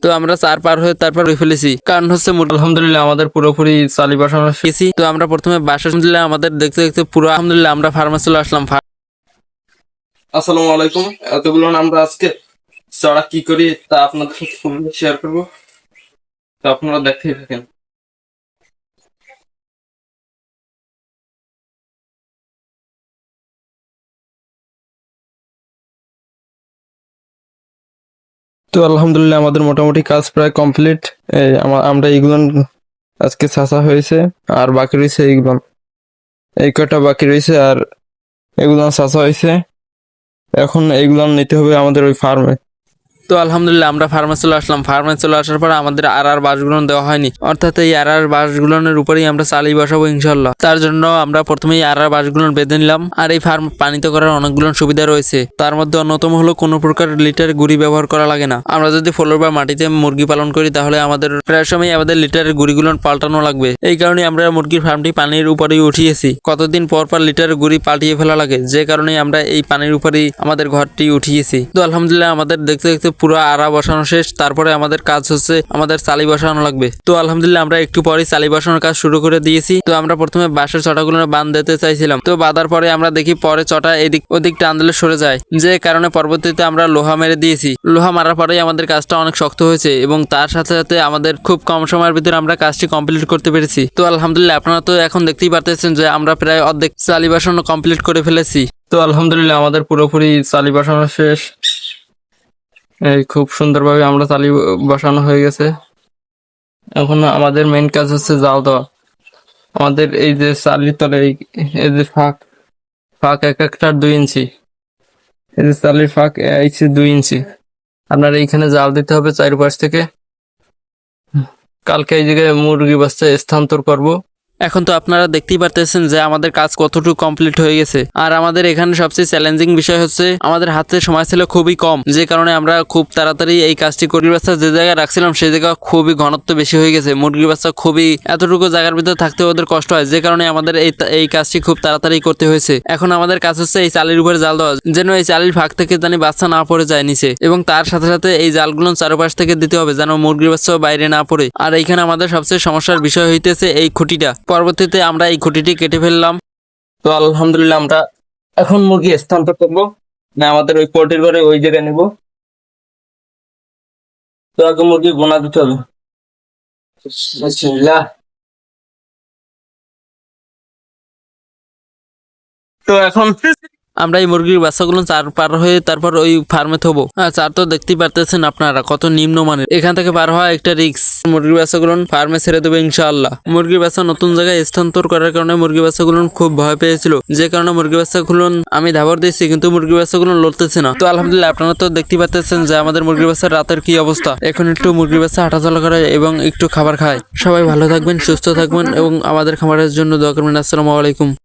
তো আমরা 4 পার হয়ে তারপর রয়ে ফেলেছি, কারণ হচ্ছে আলহামদুলিল্লাহ আমাদের পুরোপুরি চালি বসানো শিখেছি। তো আমরা প্রথমে বাসা দিলাম, আমাদের দেখতে দেখতে পুরো আলহামদুলিল্লাহ আমরা ফার্মে চলে আসলাম। আসসালামু আলাইকুম। এতগুলো আমরা আজকে চড়া কি করি তা আপনাদের সাথে শেয়ার করবো, তো আপনারা দেখতেই থাকেন। তো আলহামদুলিল্লাহ আমাদের মোটামুটি কাজ প্রায় কমপ্লিট। আমরা এইগুলো আজকে ছাঁচা হয়েছে, আর বাকি রয়েছে এইগুলো, এই কটা বাকি রয়েছে, আর এগুলো ছাঁচা হয়েছে। এখন এইগুলো নিতে হবে আমাদের ওই ফার্মে। তো আলহামদুলিল্লাহ আমরা ফার্মে চলে আসলাম। ফার্মে চলে আসার পর আমাদের আর বাসগুলো দেওয়া হয়নি, অর্থাৎ এই আর বাসগুলোর উপরেই আমরা চালিয়ে বসাবো ইনশাল্লাহ। তার জন্য আমরা প্রথমেই আর বাসগুলো বেঁধে নিলাম। আর এই ফার্ম পানিতে করার অনেকগুলো সুবিধা রয়েছে, তার মধ্যে অন্যতম হলো কোনো প্রকার লিটার গুড়ি ব্যবহার করা লাগে না। আমরা যদি ফ্লোর বা মাটিতে মুরগি পালন করি তাহলে আমাদের প্রায় সময় আমাদের লিটারের গুড়িগুলো পাল্টানো লাগবে। এই কারণে আমরা মুরগির ফার্মটি পানির উপরেই উঠিয়েছি। কতদিন পর পর লিটারের গুড়ি পাল্টিয়ে ফেলা লাগে, যে কারণে আমরা এই পানির উপরেই আমাদের ঘরটি উঠিয়েছি। তো আলহামদুলিল্লাহ আমাদের দেখতে দেখতে পুরো আড়া বসানো শেষ। তারপরে আমাদের কাজ হচ্ছে আমাদের চালি বসানো লাগবে। তো আলহামদুলিল্লাহ আমরা একটু পরেই চালি বসানোর কাজ শুরু করে দিয়েছি। তো আমরা প্রথমে বাঁশের চটাগুলো বাঁধ দিতে চাইছিলাম, তো বাঁধার পরে আমরা দেখি পরে চটা এদিক ওদিক টান দিলে সরে যায়, যে কারণে পরবর্তীতে আমরা লোহা মেরে দিয়েছি। লোহা মারার পরেই আমাদের কাজটা অনেক শক্ত হয়েছে, এবং তার সাথে সাথে আমাদের খুব কম সময়ের ভিতরে আমরা কাজটি কমপ্লিট করতে পেরেছি। তো আলহামদুলিল্লাহ আপনারা তো এখন দেখতেই পারতেছেন যে আমরা প্রায় অর্ধেক চালি বসানো কমপ্লিট করে ফেলেছি। তো আলহামদুলিল্লাহ আমাদের পুরোপুরি চালি বসানো শেষ। এই খুব সুন্দরভাবে আমরা চালি বসানো হয়ে গেছে। এখন আমাদের মেইন কাজ হচ্ছে জাল দেওয়া। আমাদের এই যে চালির তলে এই যে ফাঁক ফাঁক এক একটার 2 ইঞ্চি, এই যে চালির ফাঁক এই 2 ইঞ্চি। আপনার এইখানে জাল দিতে হবে চারপাশ থেকে। কালকে এই জায়গায় মুরগি বাচ্চা স্থানান্তর করব। এখন তো আপনারা দেখতেই পারতেছেন যে আমাদের কাজ কতটুকু কমপ্লিট হয়ে গেছে। আর আমাদের এখানে সবচেয়ে চ্যালেঞ্জিং বিষয় হচ্ছে আমাদের হাতে সময় ছিল খুবই কম, যে কারণে আমরা খুব তাড়াতাড়ি এই কাজটি মুরগির বাচ্চা যে জায়গায় রাখছিলাম সেই জায়গা খুবই ঘনত্ব বেশি হয়ে গেছে। মুরগির বাচ্চা খুবই এতটুকু জায়গার ভিতরে থাকতে ওদের কষ্ট হয়, যে কারণে আমাদের এই কাজটি খুব তাড়াতাড়ি করতে হয়েছে। এখন আমাদের কাজ হচ্ছে এই চালির উপরে জাল দেওয়া, যেন এই চালির ফাঁক থেকে জানি বাচ্চা না পড়ে যায় নিচে, এবং তার সাথে সাথে এই জালগুলো চারপাশ থেকে দিতে হবে যেন মুরগির বাচ্চাও বাইরে না পড়ে। আর এইখানে আমাদের সবচেয়ে সমস্যার বিষয় হইতেছে এই খুঁটিটা। পরবর্তীতে আমরা এই খুঁটিটি কেটে ফেললাম। তো আলহামদুলিল্লাহ আমরা এখন মুরগি স্থানান্তর করবো, না আমাদের ওই পোল্ট্রির ঘরে ওই জায়গায় নেব। তো আগে মুরগি বোনা দিতে হবে। বিসমিল্লাহ। তো এখন আমরা এই মুরগির বাচ্চাগুলো 4 পার হয়ে তারপর ওই ফার্মে থবো। 4 তো দেখতেই পারতেছেন আপনারা কত নিম্নমানের, এখান থেকে পার হওয়া একটা রিস্ক। মুরগির বাচ্চাগুলো ফার্মে ছেড়ে দেবো ইনশাআল্লাহ। মুরগির বাচ্চা নতুন জায়গায় স্থানান্তর করার কারণে মুরগির বাচ্চাগুলো খুব ভয় পেয়েছিল, যে কারণে মুরগির বাচ্চাগুলো আমি ধাবর দিয়েছি, কিন্তু মুরগির বাচ্চাগুলো লড়তেছে না। তো আলহামদুলিল্লাহ আপনারা তো দেখতেই পাচ্ছেন যে আমাদের মুরগির বাচ্চার রাতের কি অবস্থা। এখন একটু মুরগির বাচ্চা হাঁটাচলা করে এবং একটু খাবার খায়। সবাই ভালো থাকবেন, সুস্থ থাকবেন এবং আমাদের খাবারের জন্য দোয়া করবেন। আসসালামু আলাইকুম।